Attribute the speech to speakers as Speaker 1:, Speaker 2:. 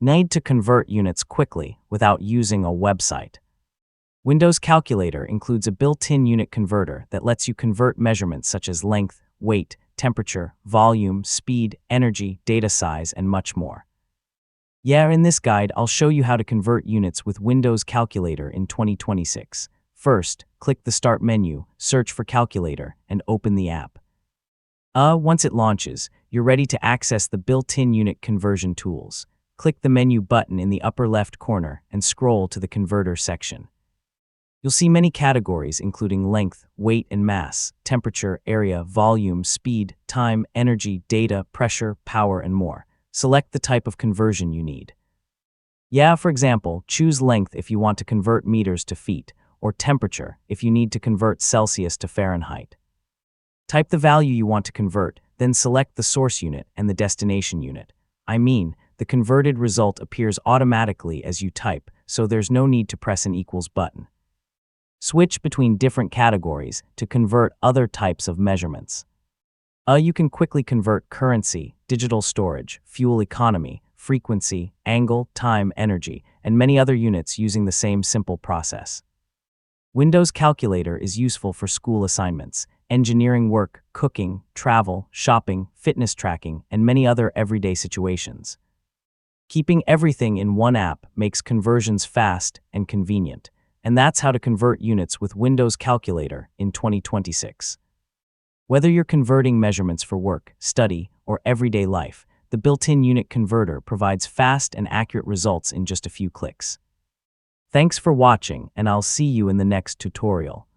Speaker 1: Need to convert units quickly without using a website. Windows Calculator includes a built-in unit converter that lets you convert measurements such as length, weight, temperature, volume, speed, energy, data size, and much more. In this guide, I'll show you how to convert units with Windows Calculator in 2026. First, click the Start menu, search for Calculator, and open the app. Once it launches, you're ready to access the built-in unit conversion tools. Click the menu button in the upper left corner and scroll to the Converter section. You'll see many categories including length, weight and mass, temperature, area, volume, speed, time, energy, data, pressure, power, and more. Select the type of conversion you need. For example, choose length if you want to convert meters to feet, or temperature if you need to convert Celsius to Fahrenheit. Type the value you want to convert, then select the source unit and the destination unit. The converted result appears automatically as you type, so there's no need to press an equals button. Switch between different categories to convert other types of measurements. You can quickly convert currency, digital storage, fuel economy, frequency, angle, time, energy, and many other units using the same simple process. Windows Calculator is useful for school assignments, engineering work, cooking, travel, shopping, fitness tracking, and many other everyday situations. Keeping everything in one app makes conversions fast and convenient. And that's how to convert units with Windows Calculator in 2026. Whether you're converting measurements for work, study, or everyday life, the built-in unit converter provides fast and accurate results in just a few clicks. Thanks for watching, and I'll see you in the next tutorial.